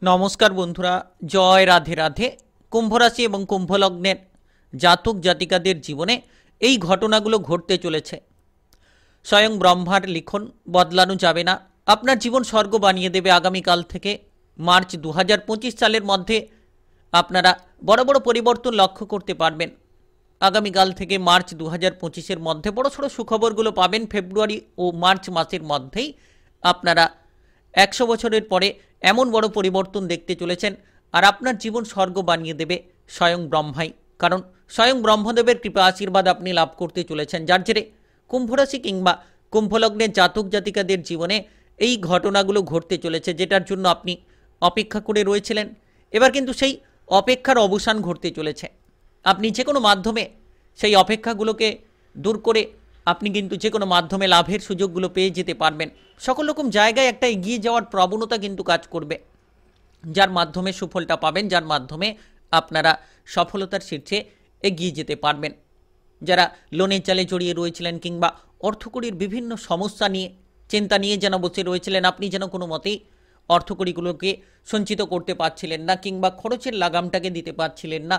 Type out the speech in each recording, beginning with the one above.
নমস্কার বন্ধুরা, জয় রাধে রাধে। কুম্ভ রাশি এবং কুম্ভ লগ্নের জাতক জাতিকাদের জীবনে এই ঘটনাগুলো ঘটতে চলেছে। স্বয়ং ব্রহ্মার লিখন বদলানো যাবে না। আপনার জীবন স্বর্গ বানিয়ে দেবে। আগামীকাল থেকে মার্চ 2025 সালের মধ্যে আপনারা বড় বড় পরিবর্তন লক্ষ্য করতে পারবেন। আগামীকাল থেকে মার্চ 2025-এর মধ্যে বড় ছোট সুখবরগুলো পাবেন। ফেব্রুয়ারি ও মার্চ মাসের মধ্যেই আপনারা 100 বছরের পরে এমন বড় পরিবর্তন দেখতে চলেছেন। আর আপনার জীবন স্বর্গ বানিয়ে দেবে স্বয়ং ব্রহ্মাই। কারণ স্বয়ং ব্রহ্মদেবের কৃপা আশীর্বাদ আপনি লাভ করতে চলেছেন, যার জেরে কুম্ভরাশি কিংবা কুম্ভলগ্নের জাতক জাতিকাদের জীবনে এই ঘটনাগুলো ঘটতে চলেছে, যেটার জন্য আপনি অপেক্ষা করে রয়েছিলেন। এবার কিন্তু সেই অপেক্ষার অবসান ঘটতে চলেছে। আপনি যে কোনো মাধ্যমে সেই অপেক্ষাগুলোকে দূর করে আপনি কিন্তু যে কোনো মাধ্যমে লাভের সুযোগগুলো পেয়ে যেতে পারবেন। সকল রকম জায়গায় একটা এগিয়ে যাওয়ার প্রবণতা কিন্তু কাজ করবে, যার মাধ্যমে সুফলটা পাবেন, যার মাধ্যমে আপনারা সফলতার শীর্ষে এগিয়ে যেতে পারবেন। যারা লোনের জালে জড়িয়ে রয়েছিলেন কিংবা অর্থকড়ির বিভিন্ন সমস্যা নিয়ে চিন্তা নিয়ে যেন বসে রয়েছিলেন, আপনি যেন কোনো মতেই অর্থকড়িগুলোকে সঞ্চিত করতে পারছিলেন না কিংবা খরচের লাগামটাকে দিতে পারছিলেন না,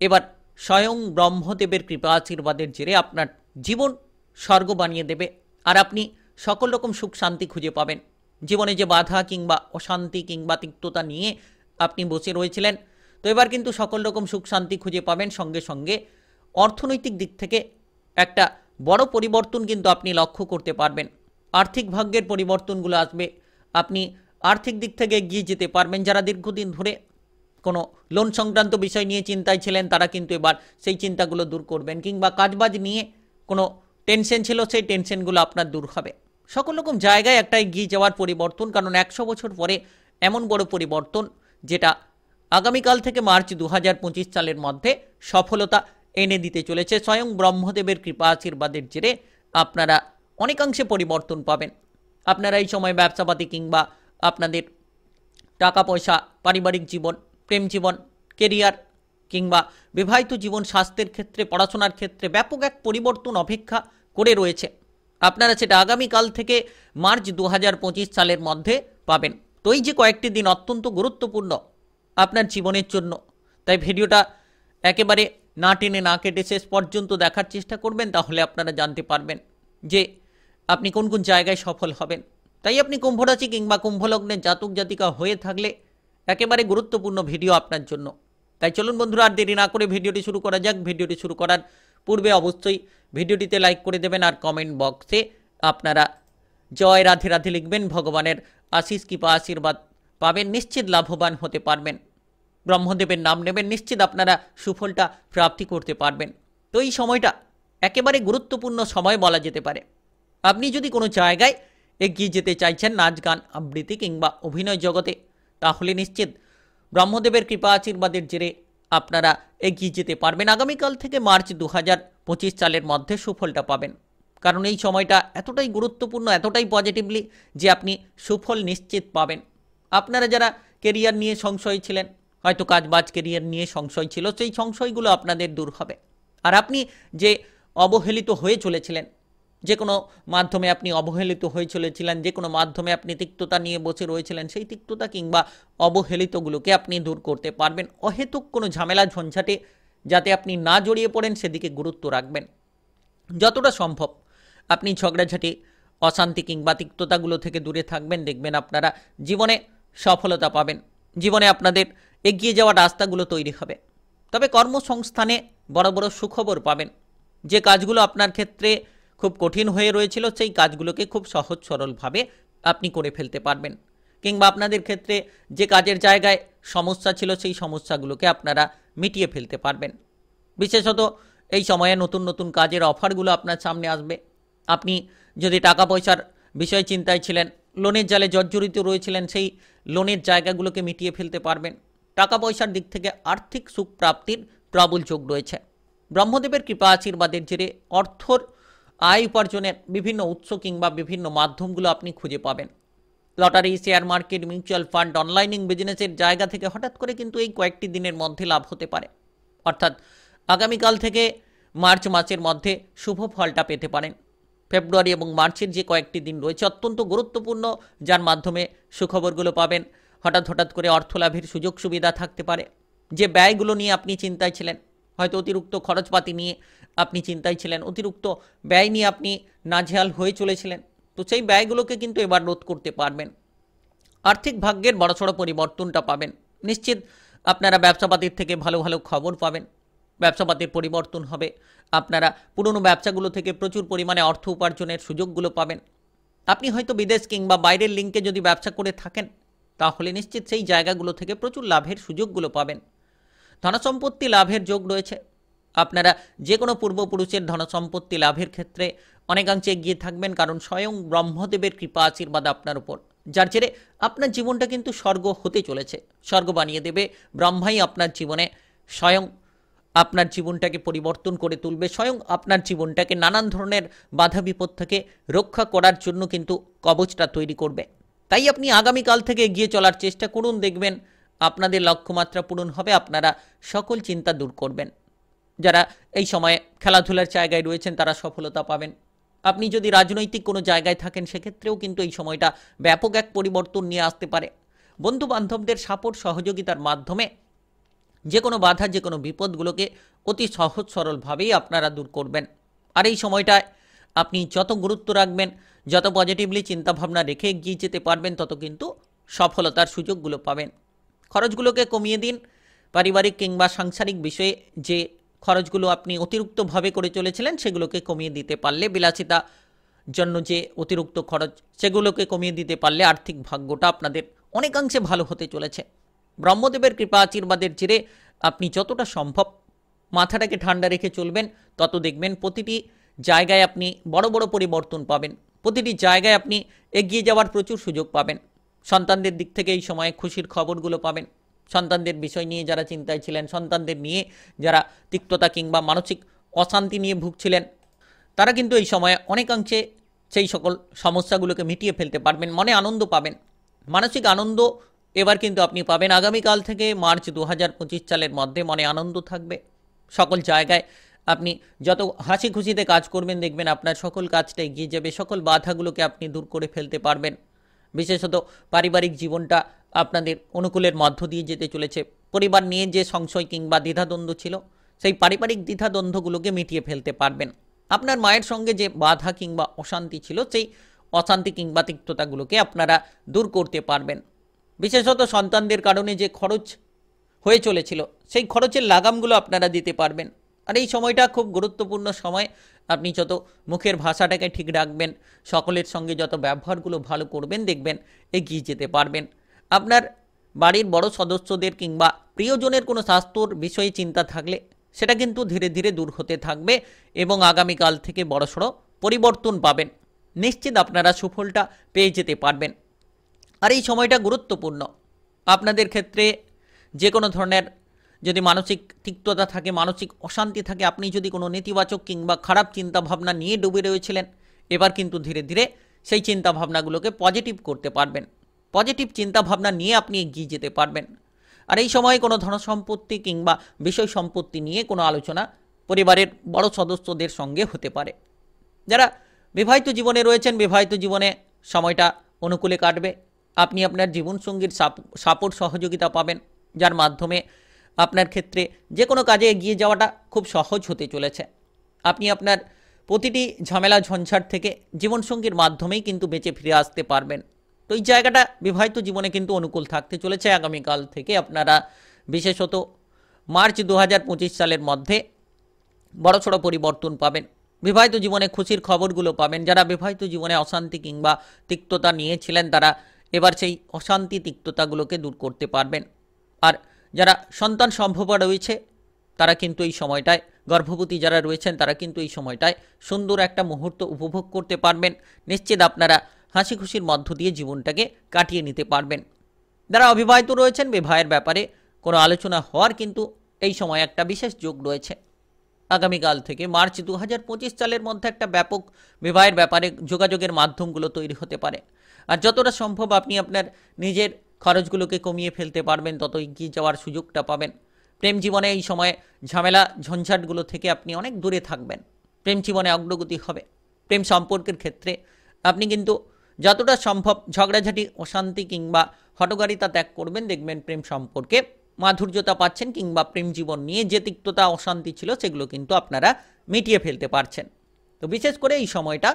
এবার স্বয়ং ব্রহ্মদেবের কৃপা আশীর্বাদের জেরে আপনার জীবন স্বর্গ বানিয়ে দেবে। আর আপনি সকল রকম সুখ শান্তি খুঁজে পাবেন। জীবনে যে বাধা কিংবা অশান্তি কিংবা তিক্ততা নিয়ে আপনি বসে রয়েছিলেন, তো এবার কিন্তু সকল রকম সুখ শান্তি খুঁজে পাবেন। সঙ্গে সঙ্গে অর্থনৈতিক দিক থেকে একটা বড় পরিবর্তন কিন্তু আপনি লক্ষ্য করতে পারবেন। আর্থিক ভাগ্যের পরিবর্তনগুলো আসবে। আপনি আর্থিক দিক থেকে এগিয়ে যেতে পারবেন। যারা দীর্ঘদিন ধরে কোনো লোন সংক্রান্ত বিষয় নিয়ে চিন্তায় ছিলেন, তারা কিন্তু এবার সেই চিন্তাগুলো দূর করবেন। কিংবা কাজবাজ নিয়ে কোনো টেনশন ছিল, সেই টেনশনগুলো আপনার দূর হবে। সকল রকম জায়গায় একটা এগিয়ে যাওয়ার পরিবর্তন। কারণ 100 বছর পরে এমন বড় পরিবর্তন, যেটা আগামীকাল থেকে মার্চ 2025 সালের মধ্যে সফলতা এনে দিতে চলেছে। স্বয়ং ব্রহ্মদেবের কৃপা আশীর্বাদের জেরে আপনারা অনেকাংশে পরিবর্তন পাবেন। আপনারা এই সময় ব্যবসাপাতি কিংবা আপনাদের টাকা পয়সা, পারিবারিক জীবন, প্রেম জীবন, কেরিয়ার কিংবা বিবাহিত জীবন, স্বাস্থ্যের ক্ষেত্রে, পড়াশোনার ক্ষেত্রে ব্যাপক এক পরিবর্তন অপেক্ষা করে রয়েছে। আপনারা সেটা আগামীকাল থেকে মার্চ 2025 সালের মধ্যে পাবেন। তো এই যে কয়েকটি দিন অত্যন্ত গুরুত্বপূর্ণ আপনার জীবনের জন্য, তাই ভিডিওটা একেবারে না টেনে না কেটে শেষ পর্যন্ত দেখার চেষ্টা করবেন। তাহলে আপনারা জানতে পারবেন যে আপনি কোন কোন জায়গায় সফল হবেন। তাই আপনি কুম্ভরাশি কিংবা কুম্ভলগ্নের জাতক জাতিকা হয়ে থাকলে একেবারে গুরুত্বপূর্ণ ভিডিও আপনার জন্য। তাই চলুন বন্ধুরা, আর দেরি না করে ভিডিওটি শুরু করা যাক। ভিডিওটি শুরু করার পূর্বে অবশ্যই ভিডিওটিতে লাইক করে দেবেন আর কমেন্ট বক্সে আপনারা জয় রাধে রাধে লিখবেন। ভগবানের আশিস কৃপা আশীর্বাদ পাবেন, নিশ্চিত লাভবান হতে পারবেন। ব্রহ্মদেবের নাম নেবেন, নিশ্চিত আপনারা সুফলটা প্রাপ্তি করতে পারবেন। তো এই সময়টা একেবারে গুরুত্বপূর্ণ সময় বলা যেতে পারে। আপনি যদি কোনো জায়গায় এগিয়ে যেতে চাইছেন, নাচ গান আবৃত্তি কিংবা অভিনয় জগতে, তাহলে নিশ্চিত ব্রহ্মদেবের কৃপা আশীর্বাদের জেরে আপনারা এগিয়ে যেতে পারবেন। আগামীকাল থেকে মার্চ 2025 সালের মধ্যে সুফলটা পাবেন। কারণ এই সময়টা এতটাই গুরুত্বপূর্ণ, এতটাই পজিটিভলি, যে আপনি সুফল নিশ্চিত পাবেন। আপনারা যারা কেরিয়ার নিয়ে সংশয় ছিলেন, হয়তো কাজবাজ কেরিয়ার নিয়ে সংশয় ছিল, সেই সংশয়গুলো আপনাদের দূর হবে। আর আপনি যে অবহেলিত হয়ে চলেছিলেন, যে কোনো মাধ্যমে আপনি অবহেলিত হয়ে চলেছিলেন, যে কোনো মাধ্যমে আপনি তিক্ততা নিয়ে বসে রয়েছিলেন, সেই তিক্ততা কিংবা অবহেলিতগুলোকে আপনি দূর করতে পারবেন। অহেতুক কোনো ঝামেলা ঝঞ্ঝাটে যাতে আপনি না জড়িয়ে পড়েন, সেদিকে গুরুত্ব রাখবেন। যতটা সম্ভব আপনি ঝগড়াঝাটি, অশান্তি কিংবা তিক্ততাগুলো থেকে দূরে থাকবেন। দেখবেন আপনারা জীবনে সফলতা পাবেন। জীবনে আপনাদের এগিয়ে যাওয়ার রাস্তাগুলো তৈরি হবে। তবে কর্মসংস্থানে বড় বড় সুখবর পাবেন। যে কাজগুলো আপনার ক্ষেত্রে খুব কঠিন হয়ে রয়েছিল, সেই কাজগুলোকে খুব সহজ সরলভাবে আপনি করে ফেলতে পারবেন। কিংবা আপনাদের ক্ষেত্রে যে কাজের জায়গায় সমস্যা ছিল, সেই সমস্যাগুলোকে আপনারা মিটিয়ে ফেলতে পারবেন। বিশেষত এই সময়ে নতুন নতুন কাজের অফারগুলো আপনার সামনে আসবে। আপনি যদি টাকা পয়সার বিষয় চিন্তায় ছিলেন, লোনের জালে জর্জরিত রয়েছিলেন, সেই লোনের জায়গাগুলোকে মিটিয়ে ফেলতে পারবেন। টাকা পয়সার দিক থেকে আর্থিক সুখ প্রাপ্তির প্রবল যোগ রয়েছে। ব্রহ্মদেবের কৃপা আশীর্বাদের জেরে অর্থর আয় উপার্জনের বিভিন্ন উৎস কিংবা বিভিন্ন মাধ্যমগুলো আপনি খুঁজে পাবেন। Lottery, share market, mutual fund, অনলাইনিং বিজনেসের জায়গা থেকে হঠাৎ করে কিন্তু এই কয়েকটি দিনের মধ্যে লাভ হতে পারে। অর্থাৎ আগামীকাল থেকে মার্চ মাসের মধ্যে শুভ ফলটা পেতে পারেন। ফেব্রুয়ারি এবং মার্চের যে কয়েকটি দিন রয়েছে অত্যন্ত গুরুত্বপূর্ণ, যার মাধ্যমে সুখবরগুলো পাবেন। হঠাৎ হঠাৎ করে অর্থ লাভের সুযোগ সুবিধা থাকতে পারে। যে ব্যয়গুলো নিয়ে আপনি চিন্তায় ছিলেন, হয়তো অতিরিক্ত খরচপাতি নিয়ে আপনি চিন্তায় ছিলেন, অতিরিক্ত ব্যয় নিয়ে আপনি নাজেহাল হয়ে চলেছিলেন, তো সেই ব্যয়গুলোকে কিন্তু এবার রোধ করতে পারবেন। আর্থিক ভাগ্যের বড়সড় পরিবর্তনটা পাবেন। নিশ্চিত আপনারা ব্যবসাপাতির থেকে ভালো ভালো খবর পাবেন, ব্যবসাপাতির পরিবর্তন হবে, আপনারা পুরনো ব্যবসাগুলো থেকে প্রচুর পরিমাণে অর্থ উপার্জনের সুযোগগুলো পাবেন। আপনি হয়তো বিদেশ কিংবা বাইরের লিঙ্কে যদি ব্যবসা করে থাকেন, তাহলে নিশ্চিত সেই জায়গাগুলো থেকে প্রচুর লাভের সুযোগগুলো পাবেন। ধনসম্পত্তি লাভের যোগ রয়েছে। আপনারা যে কোনো পূর্বপুরুষের ধনসম্পত্তি লাভের ক্ষেত্রে অনেকাংশে এগিয়ে থাকবেন, কারণ স্বয়ং ব্রহ্মদেবের কৃপা আশীর্বাদ আপনার উপর, যার জেরে আপনার জীবনটা কিন্তু স্বর্গ হতে চলেছে। স্বর্গ বানিয়ে দেবে ব্রহ্মাই আপনার জীবনে, স্বয়ং আপনার জীবনটাকে পরিবর্তন করে তুলবে, স্বয়ং আপনার জীবনটাকে নানান ধরনের বাধা বিপদ থেকে রক্ষা করার জন্য কিন্তু কবচটা তৈরি করবে। তাই আপনি আগামীকাল থেকে এগিয়ে চলার চেষ্টা করুন, দেখবেন আপনাদের লক্ষ্যমাত্রা পূরণ হবে, আপনারা সকল চিন্তা দূর করবেন। যারা এই সময়ে খেলাধুলার জায়গায় রয়েছেন তারা সফলতা পাবেন। আপনি যদি রাজনৈতিক কোনো জায়গায় থাকেন সেক্ষেত্রেও কিন্তু এই সময়টা ব্যাপক এক পরিবর্তন নিয়ে আসতে পারে। বন্ধু বান্ধবদের সাপোর্ট সহযোগিতার মাধ্যমে যে কোনো বাধা, যে কোনো বিপদগুলোকে অতি সহজ সরলভাবেই আপনারা দূর করবেন। আর এই সময়টায় আপনি যত গুরুত্ব রাখবেন, যত পজিটিভলি চিন্তাভাবনা রেখে এগিয়ে যেতে পারবেন, তত কিন্তু সফলতার সুযোগগুলো পাবেন। খরচগুলোকে কমিয়ে দিন। পারিবারিক কিংবা সাংসারিক বিষয়ে যে খরচগুলো আপনি অতিরিক্তভাবে করে চলেছিলেন সেগুলোকে কমিয়ে দিতে পারলে, বিলাসিতা জন্য যে অতিরিক্ত খরচ সেগুলোকে কমিয়ে দিতে পারলে আর্থিক ভাগ্যটা আপনাদের অনেকাংশে ভালো হতে চলেছে। ব্রহ্মদেবের কৃপা আশীর্বাদের জেরে আপনি যতটা সম্ভব মাথাটাকে ঠান্ডা রেখে চলবেন, তত দেখবেন প্রতিটি জায়গায় আপনি বড় বড় পরিবর্তন পাবেন, প্রতিটি জায়গায় আপনি এগিয়ে যাওয়ার প্রচুর সুযোগ পাবেন। সন্তানদের দিক থেকে এই সময়ে খুশির খবরগুলো পাবেন। সন্তানদের বিষয় নিয়ে যারা চিন্তায় ছিলেন, সন্তানদের নিয়ে যারা তিক্ততা কিংবা মানসিক অশান্তি নিয়ে ভুগছিলেন, তারা কিন্তু এই সময়ে অনেকাংশে সেই সকল সমস্যাগুলোকে মিটিয়ে ফেলতে পারবেন, মনে আনন্দ পাবেন। মানসিক আনন্দ এবার কিন্তু আপনি পাবেন। আগামীকাল থেকে মার্চ 2025 সালের মধ্যে মনে আনন্দ থাকবে। সকল জায়গায় আপনি যত হাসি খুশিতে কাজ করবেন, দেখবেন আপনার সকল কাজটা এগিয়ে যাবে, সকল বাধাগুলোকে আপনি দূর করে ফেলতে পারবেন। বিশেষত পারিবারিক জীবনটা আপনাদের অনুকূলের মধ্য দিয়ে যেতে চলেছে। পরিবার নিয়ে যে সংশয় কিংবা দ্বিধাদ্বন্দ্ব ছিল, সেই পারিবারিক দ্বিধাদ্বন্দ্বগুলোকে মিটিয়ে ফেলতে পারবেন। আপনার মায়ের সঙ্গে যে বাধা কিংবা অশান্তি ছিল, সেই অশান্তি কিংবা তিক্ততাগুলোকে আপনারা দূর করতে পারবেন। বিশেষত সন্তানদের কারণে যে খরচ হয়ে চলেছিল, সেই খরচের লাগামগুলো আপনারা দিতে পারবেন। আর এই সময়টা খুব গুরুত্বপূর্ণ সময়। আপনি যত মুখের ভাষাটাকে ঠিক রাখবেন, সকলের সঙ্গে যত ব্যবহারগুলো ভালো করবেন, দেখবেন এগিয়ে যেতে পারবেন। আপনার বাড়ির বড় সদস্যদের কিংবা প্রিয়জনের কোনো স্বাস্থ্যর বিষয়ে চিন্তা থাকলে সেটা কিন্তু ধীরে ধীরে দূর হতে থাকবে এবং আগামীকাল থেকে বড়সড় পরিবর্তন পাবেন। নিশ্চিত আপনারা সুফলটা পেয়ে যেতে পারবেন। আর এই সময়টা গুরুত্বপূর্ণ আপনাদের ক্ষেত্রে। যে কোনো ধরনের যদি মানসিক তিক্ততা থাকে, মানসিক অশান্তি থাকে, আপনি যদি কোনো নেতিবাচক কিংবা খারাপ চিন্তাভাবনা নিয়ে ডুবে রয়েছিলেন, এবার কিন্তু ধীরে ধীরে সেই চিন্তাভাবনাগুলোকে পজিটিভ করতে পারবেন। পজিটিভ চিন্তাভাবনা নিয়ে আপনি এগিয়ে যেতে পারবেন। আর এই সময়ে কোনো ধনসম্পত্তি কিংবা বিষয় সম্পত্তি নিয়ে কোনো আলোচনা পরিবারের বড় সদস্যদের সঙ্গে হতে পারে। যারা বিবাহিত জীবনে রয়েছেন, বিবাহিত জীবনে সময়টা অনুকূলে কাটবে। আপনি আপনার জীবনসঙ্গীর সাপোর্ট সহযোগিতা পাবেন, যার মাধ্যমে আপনার ক্ষেত্রে যে কোনো কাজে এগিয়ে যাওয়াটা খুব সহজ হতে চলেছে। আপনি আপনার প্রতিটি ঝামেলা ঝঞ্ঝাট থেকে জীবনসঙ্গীর মাধ্যমেই কিন্তু বেঁচে ফিরে আসতে পারবেন। তো এই জায়গাটা বিবাহিত জীবনে কিন্তু অনুকূল থাকতে চলেছে। আগামীকাল থেকে আপনারা বিশেষত মার্চ 2025 সালের মধ্যে বড়সড় পরিবর্তন পাবেন। বিবাহিত জীবনে খুশির খবরগুলো পাবেন। যারা বিবাহিত জীবনে অশান্তি কিংবা তিক্ততা নিয়েছিলেন, তারা এবার সেই অশান্তি তিক্ততাগুলোকে দূর করতে পারবেন। আর যারা সন্তান সম্ভবা রয়েছে, তারা কিন্তু এই সময়টায়, গর্ভবতী যারা রয়েছেন, তারা কিন্তু এই সময়টায় সুন্দর একটা মুহূর্ত উপভোগ করতে পারবেন। নিশ্চিত আপনারা হাসি খুশির মধ্য দিয়ে জীবনটাকে কাটিয়ে নিতে পারবেন। যারা অবিবাহিত রয়েছেন, বিবাহের ব্যাপারে কোনো আলোচনা হওয়ার কিন্তু এই সময় একটা বিশেষ যোগ রয়েছে। আগামীকাল থেকে মার্চ 2025 সালের মধ্যে একটা ব্যাপক বিবাহের ব্যাপারে যোগাযোগের মাধ্যমগুলো তৈরি হতে পারে। আর যতটা সম্ভব আপনি আপনার নিজের খরচগুলোকে কমিয়ে ফেলতে পারবেন, তত এগিয়ে যাওয়ার সুযোগটা পাবেন। প্রেম জীবনে এই সময়ে ঝামেলা ঝঞ্ঝাটগুলো থেকে আপনি অনেক দূরে থাকবেন। প্রেম জীবনে অগ্রগতি হবে। প্রেম সম্পর্কের ক্ষেত্রে আপনি কিন্তু যতটা সম্ভব ঝগড়াঝাটি, অশান্তি কিংবা হটকারিতা ত্যাগ করবেন। দেখবেন প্রেম সম্পর্কে মাধুর্যতা পাচ্ছেন, কিংবা প্রেম জীবন নিয়ে যে তিক্ততা, অশান্তি ছিল সেগুলো কিন্তু আপনারা মিটিয়ে ফেলতে পারছেন। তো বিশেষ করে এই সময়টা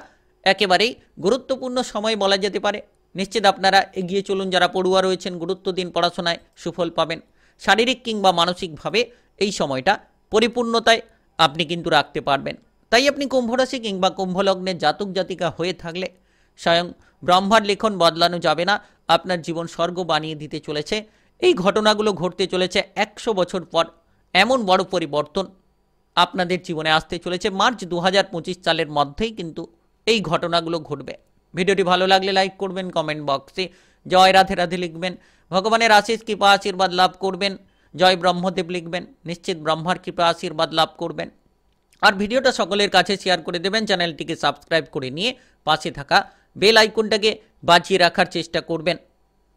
একেবারেই গুরুত্বপূর্ণ সময় বলা যেতে পারে। নিশ্চিত আপনারা এগিয়ে চলুন। যারা পড়ুয়া রয়েছেন গুরুত্ব দিন পড়াশোনায়, সুফল পাবেন। শারীরিক কিংবা মানসিকভাবে এই সময়টা পরিপূর্ণতায় আপনি কিন্তু রাখতে পারবেন। তাই আপনি কুম্ভ রাশি কিংবা কুম্ভ লগ্নের জাতক জাতিকা হয়ে থাকলে স্বয়ং ব্রহ্মার লিখন বদলানো যাবে না, আপনার জীবন স্বর্গ বানিয়ে দিতে চলেছে। এই ঘটনাগুলো ঘটতে চলেছে 100 বছর পর। এমন বড় পরিবর্তন আপনাদের জীবনে আসতে চলেছে মার্চ 2025 সালের মধ্যেই কিন্তু এই ঘটনাগুলো ঘটবে। ভিডিওটি ভালো লাগলে লাইক করবেন, কমেন্ট বক্সে জয় রাধে রাধে লিখবেন, ভগবানের আশিস কৃপা আশীর্বাদ লাভ করবেন, জয় ব্রহ্মদেব লিখবেন, নিশ্চিত ব্রহ্মার কৃপা আশীর্বাদ লাভ করবেন। আর ভিডিওটা সকলের কাছে শেয়ার করে দেবেন, চ্যানেলটিকে সাবস্ক্রাইব করে নিয়ে পাশে থাকা বেল আইকনটাকে বাজিয়ে রাখার চেষ্টা করবেন।